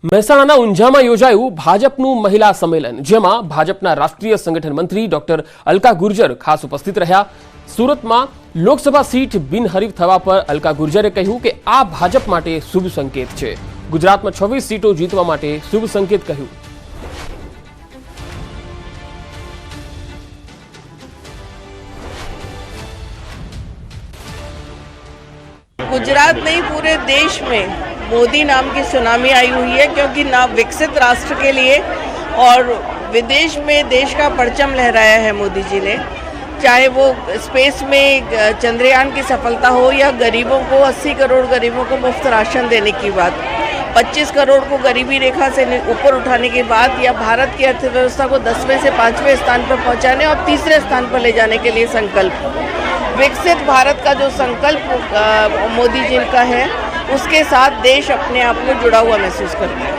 મહેસાણાના ઊંઝામાં યોજાયું ભાજપનું મહિલા સંમેલન, જેમાં ભાજપના રાષ્ટ્રીય સંગઠન મંત્રી ડોક્ટર અલકા ગુર્જર ખાસ ઉપસ્થિત રહ્યા। સુરતમાં લોકસભા સીટ બિનહરીફ થવા પર અલકા ગુર્જરે કહ્યું કે આ ભાજપ માટે શુભ સંકેત છે। ગુજરાતમાં 26 સીટો જીતવા માટે શુભ સંકેત કહ્યું। गुजरात नहीं पूरे देश में मोदी नाम की सुनामी आई हुई है, क्योंकि ना विकसित राष्ट्र के लिए और विदेश में देश का परचम लहराया है मोदी जी ने। चाहे वो स्पेस में चंद्रयान की सफलता हो या गरीबों को 80 करोड़ गरीबों को मुफ्त राशन देने की बात, 25 करोड़ को गरीबी रेखा से ऊपर उठाने की बात, या भारत की अर्थव्यवस्था को 10वें से 5वें स्थान पर पहुंचाने और 3रे स्थान पर ले जाने के लिए संकल्प। विकसित भारत का जो संकल्प मोदी जी का है, उसके साथ देश अपने आप में जुड़ा हुआ महसूस करता है।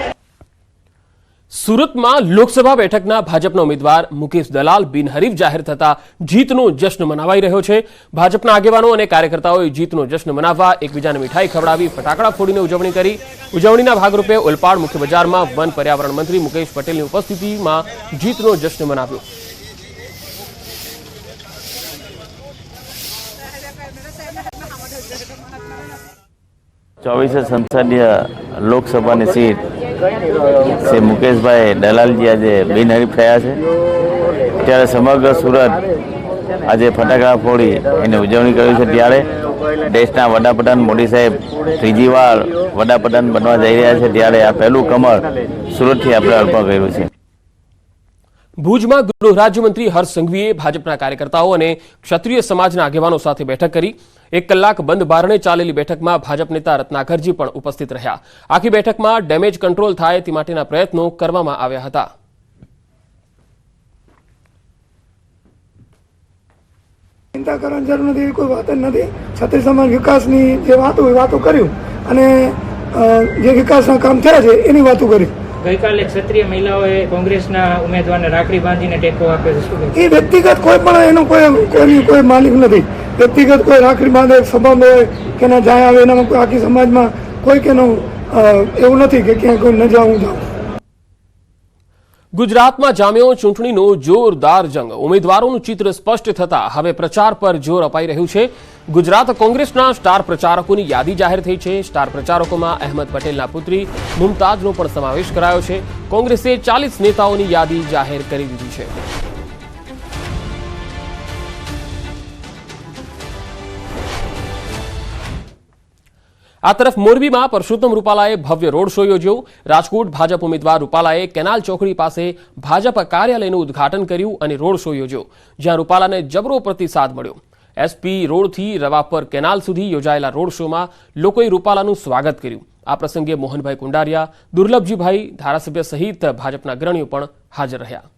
સુરતમાં લોકસભા બેઠકના ભાજપના ઉમેદવાર મુકેશ દલાલ બિનહરીફ જાહેર થતા જીતનો જશ્ન મનાવાઈ રહ્યો છે। ભાજપના આગેવાનો અને કાર્યકર્તાઓએ જીતનો જશ્ન મનાવવા એકબીજાને મીઠાઈ ખવડાવી ફટાકડા ફોડીને ઉજવણી કરી। ઉજવણીના ભાગરૂપે ઓલપાડ મુખ્ય બજારમાં વન પર્યાવરણ મંત્રી મુકેશ પટેલની ઉપસ્થિતિમાં જીતનો જશ્ન મનાવ્યો। चौबीस संसदीय लोकसभा की सीट से मुकेश भाई दलालजी आज बिनहरीफ थया छे, त्यारे समग्र सूरत आज फटाकड़ा फोड़ी एनी उजवणी करी छे। त्यारे देशना वडाप्रधान मोदी साहेब त्रीजी वार वडाप्रधान बनवा जई रह्या छे, त्यारे आ पहेलुं कमळ सूरतथी आपणे अर्पण कर्युं छे। ભુજમાં ગૃહ રાજ્યમંત્રી હર્ષ સંઘવીએ ભાજપના કાર્યકર્તાઓ અને ક્ષત્રિય સમાજના આગેવાનો સાથે બેઠક કરી। 1 કલાક બંધ બારણે ચાલેલી બેઠકમાં ભાજપ નેતા રત્નાકરજી પણ ઉપસ્થિત રહ્યા। આખી બેઠકમાં ડેમેજ કંટ્રોલ થાય તે માટેના પ્રયત્નો કરવામાં આવ્યા હતા। चिंता करવાની જરૂર નથી, કોઈ વાત જ નથી। ક્ષત્રિય સમાજ વિકાસની જે વાતો કર્યું અને જે વિકાસના કામ થયા છે એની વાતો કરી। ગઈકાલે ક્ષત્રિય મહિલાઓએ કોંગ્રેસના ઉમેદવારને રાખડી બાંધીને ટેકો આપ્યો છે। એ વ્યક્તિગત કોઈ પણ એનો કોઈ માલિક નથી। વ્યક્તિગત કોઈ રાખડી બાંધે સંબંધ હોય કે ના જાય આવે, એનામાં કોઈ આખી સમાજમાં કોઈ કેનો એવું નથી કે ક્યાંય કોઈ ન જાવું જાવ। ગુજરાતમાં જામ્યો ચૂંટણીનો જોરદાર જંગ। ઉમેદવારોનું ચિત્ર સ્પષ્ટ થતા હવે પ્રચાર પર જોર અપાઈ રહ્યું છે। ગુજરાત કોંગ્રેસના સ્ટાર પ્રચારકોની યાદી જાહેર થઈ છે। સ્ટાર પ્રચારકોમાં અહેમદ પટેલના પુત્રી મુમતાઝનો પણ સમાવેશ કરાયો છે। કોંગ્રેસે 40 નેતાઓની યાદી જાહેર કરી દીધી છે। આ તરફ મોરબીમાં પરસોત્તમ રૂપાલાએ ભવ્ય રોડ શો યોજ્યો। રાજકોટ ભાજપ ઉમેદવાર રૂપાલાએ કેનાલ ચોકડી પાસે ભાજપ કાર્યાલયનું ઉદ્ઘાટન કર્યું અને રોડ શો યોજ્યો, જ્યાં રૂપાલાને જબરો પ્રતિસાદ મળ્યો। એસપી રોડથી રવાપર કેનાલ સુધી યોજાયેલા રોડ શોમાં લોકોએ રૂપાલાનું સ્વાગત કર્યું। આ પ્રસંગે મોહનભાઈ કુંડારિયા, દુર્લભજીભાઈ ધારાસભ્ય સહિત ભાજપના અગ્રણીઓ પણ હાજર રહ્યા।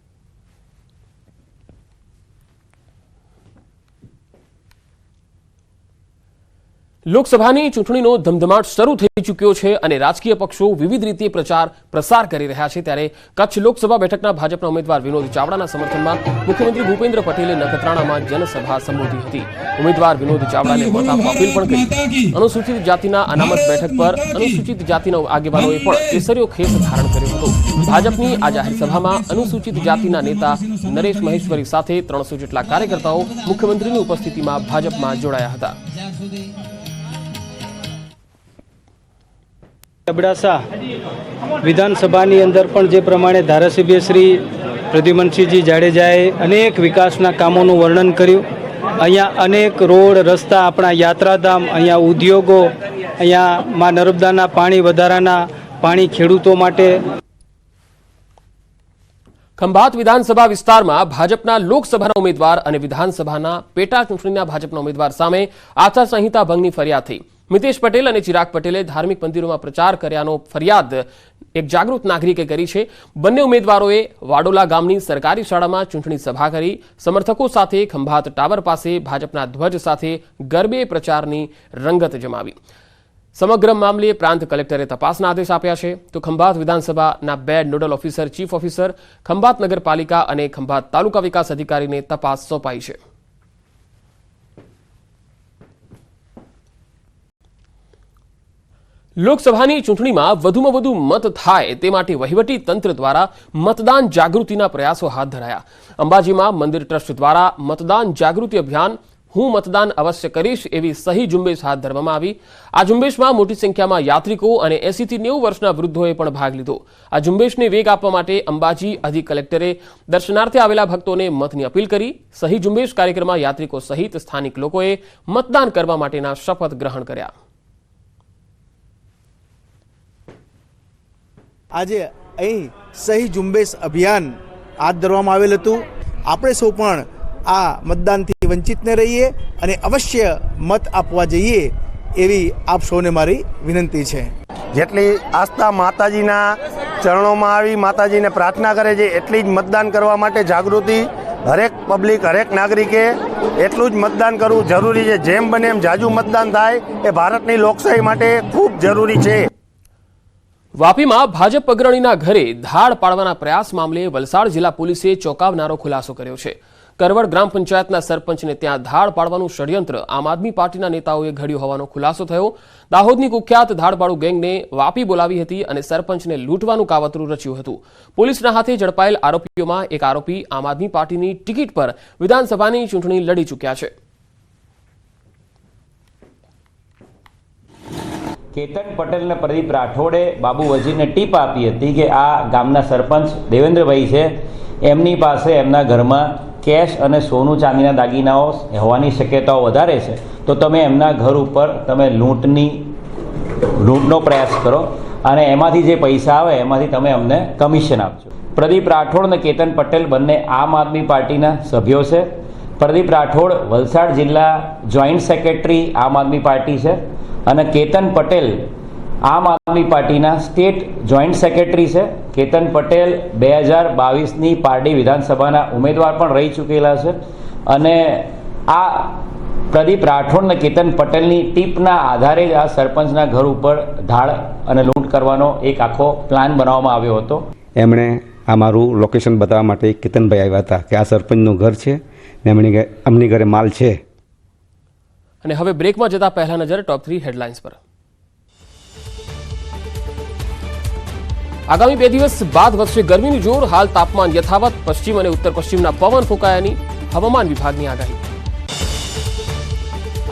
લોકસભાની ચૂંટણીનો ધમધમાટ શરૂ થઈ ચૂક્યો છે અને રાજકીય પક્ષો વિવિધ રીતે પ્રસાર કરી રહ્યા છે। ત્યારે કચ્છ લોકસભા બેઠકના ભાજપના ઉમેદવાર વિનોદ ચાવડાના સમર્થનમાં મુખ્યમંત્રી ભૂપેન્દ્ર પટેલે નખત્રાણામાં જનસભા સંબોધી હતી। ઉમેદવાર વિનોદ ચાવડાને મત આપવા અપીલ પણ કરી। અનુસૂચિત જાતિના અનામત બેઠક પર અનુસૂચિત જાતિના આગેવાનોએ પણ કેસરીયો ખેસ ધારણ કર્યો હતો। ભાજપની આ જાહેર સભામાં અનુસૂચિત જાતિના નેતા નરેશ મહેશ્વરી સાથે 300 જેટલા કાર્યકર્તાઓ મુખ્યમંત્રીની ઉપસ્થિતિમાં ભાજપમાં જોડાયા હતા। અબડાસા વિધાનસભાની અંદર પણ જે પ્રમાણે ધારાસભ્ય શ્રી પ્રદ્યુમનસિંહજી જાડેજાએ અનેક વિકાસના કામોનું વર્ણન કર્યું। અહીંયા અનેક રોડ રસ્તા, આપણા યાત્રાધામ, અહીંયા ઉદ્યોગો, અહીંયા મા નર્મદાના પાણી વધારાના પાણી ખેડૂતો માટે। ખંભાત વિધાનસભા વિસ્તારમાં ભાજપના લોકસભાના ઉમેદવાર અને વિધાનસભાના પેટા ચૂંટણીના ભાજપના ઉમેદવાર સામે આચારસંહિતા ભંગની ફરિયાદ થઈ। મિતેશ પટેલ અને ચિરાગ પટેલે ધાર્મિક મંદિરોમાં પ્રચાર કર્યાનો ફરિયાદ એક જાગૃત નાગરિકે કરી છે। બંને ઉમેદવારોએ વાડોલા ગામની સરકારી શાળામાં ચૂંટણી સભા કરી। સમર્થકો સાથે ખંભાત ટાવર પાસે ભાજપના ધ્વજ સાથે ગરબે પ્રચારની રંગત જમાવી। સમગ્ર મામલે પ્રાંત કલેક્ટરે તપાસના આદેશ આપ્યા છે। તો ખંભાત વિધાનસભાના 2 nodal officer, chief officer, Khambhat નગરપાલિકા અને ખંભાત તાલુકા વિકાસ અધિકારીને તપાસ સોંપાઈ છે। લોકસભાની ચૂંટણીમાં વધુમાં વધુ મત થાય તે માટે વહીવટી તંત્ર દ્વારા મતદાન જાગૃતિના પ્રયાસો હાથ ધરાયા. અંબાજીમાં મંદિર ટ્રસ્ટ દ્વારા મતદાન જાગૃતિ અભિયાન હું મતદાન અવશ્ય કરીશ એવી સહી ઝુંબેશ હાથ ધરવામાં આવી. આ ઝુંબેશમાં મોટી સંખ્યામાં યાત્રિકો અને 80 થી 90 વર્ષના વૃદ્ધોએ પણ ભાગ લીધો. આ ઝુંબેશને વેગ આપવા માટે અંબાજી અધિક કલેક્ટરે દર્શનાર્થે આવેલા ભક્તોને મતની અપીલ કરી. સહી ઝુંબેશ કાર્યક્રમમાં યાત્રિકો સહિત સ્થાનિક લોકોએ મતદાન કરવા માટેના શપથ ગ્રહણ કર્યા. આજે અહીં સહી ઝુંબેશ અભિયાન હાથ ધરવામાં આવેલ હતું. આપણે સૌ પણ આ મતદાનથી વંચિત ન રહીએ અને અવશ્ય મત આપવા જઈએ એવી આપ સૌને મારી વિનંતી છે. જેટલી આસ્થા માતાજીના ચરણોમાં આવી માતાજીને પ્રાર્થના કરે છે એટલી જ મતદાન કરવા માટે જાગૃતિ હરેક પબ્લિક હરેક નાગરિકે એટલું જ મતદાન કરવું જરૂરી છે. જેમ બને એમ જાજુ મતદાન થાય એ ભારતની લોકશાહી માટે ખૂબ જરૂરી છે. વાપીમાં ભાજપ અગ્રણીના ઘરે ધાડ પાડવાના પ્રયાસ મામલે વલસાડ જિલ્લા પોલીસે ચોંકાવનારો ખુલાસો કર્યો છે. કરવડ ગ્રામ પંચાયતના સરપંચને ત્યાં ધાડ પાડવાનું ષડયંત્ર આમ આદમી પાર્ટીના નેતાઓએ ઘડ્યું હોવાનો ખુલાસો થયો. દાહોદની કુખ્યાત ધાડપાડુ ગેંગને વાપી બોલાવી હતી અને સરપંચને લૂંટવાનું કાવતરું રચ્યું હતું. પોલીસના હાથે ઝડપાયેલ આરોપીઓમાં એક આરોપી આમ આદમી પાર્ટીની ટિકિટ પર વિધાનસભાની ચૂંટણી લડી ચૂક્યા છે. કેતન પટેલ અને પ્રદીપ રાઠોડે બાબુ વજીરને ટીપ આપી હતી કે આ ગામના સરપંચ દેવેન્દ્રભાઈ છે, એમની પાસે એમના ઘરમાં કેશ અને સોનું ચાંદીના દાગીનાઓ હોવાની શક્યતાઓ વધારે છે, તો તમે એમના ઘર ઉપર તમે લૂંટનો પ્રયાસ કરો અને એમાંથી જે પૈસા આવે એમાંથી તમે અમને કમિશન આપજો. પ્રદીપ રાઠોડ અને કેતન પટેલ બંને આમ આદમી પાર્ટીના સભ્યો છે. પ્રદીપ રાઠોડ વલસાડ જિલ્લા જોઈન્ટ સેક્રેટરી આમ આદમી પાર્ટી છે અને કેતન પટેલ આમ આદમી પાર્ટીના સ્ટેટ જોઈન્ટ સેક્રેટરી છે. કેતન પટેલ 2022ની પારડી વિધાનસભાના ઉમેદવાર પણ રહી ચૂકેલા છે અને આ પ્રદીપ રાઠોડ અને કેતન પટેલની ટીપના આધારે જ આ સરપંચના ઘર ઉપર ધાડ અને લૂંટ કરવાનો એક આખો પ્લાન બનાવવામાં આવ્યો હતો. એમણે આ મારું લોકેશન બતાવવા માટે કેતનભાઈ આવ્યા હતા કે આ સરપંચનું ઘર છે ને એમની ઘરે માલ છે. અને હવે બ્રેકમાં જતા પહેલા નજર ટોપ 3 હેડલાઇન્સ પર. આગામી 2 દિવસ બાદ વધશે ગરમીનું જોર. હાલ તાપમાન યથાવત. પશ્ચિમ અને ઉત્તર પશ્ચિમના પવન ફૂંકાયાની હવામાન વિભાગની આગાહી.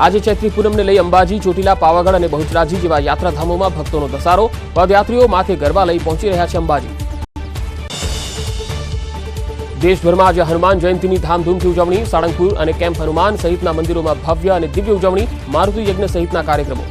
આજે ચૈત્રી પૂનમને લઈ અંબાજી, ચોટીલા, પાવાગઢ અને બહુચરાજી જેવા યાત્રાધામોમાં ભક્તોનો ધસારો. પદયાત્રીઓ માથે ગરબા લઈ પહોંચી રહ્યા છે અંબાજી. દેશભરમાં આજે હનુમાન જયંતિની ધામધૂમથી ઉજવણી. સાળંગપુર અને કેમ્પ હનુમાન સહિતના મંદિરોમાં ભવ્ય અને દિવ્ય ઉજવણી. મારુતિ યજ્ઞ સહિતના કાર્યક્રમો.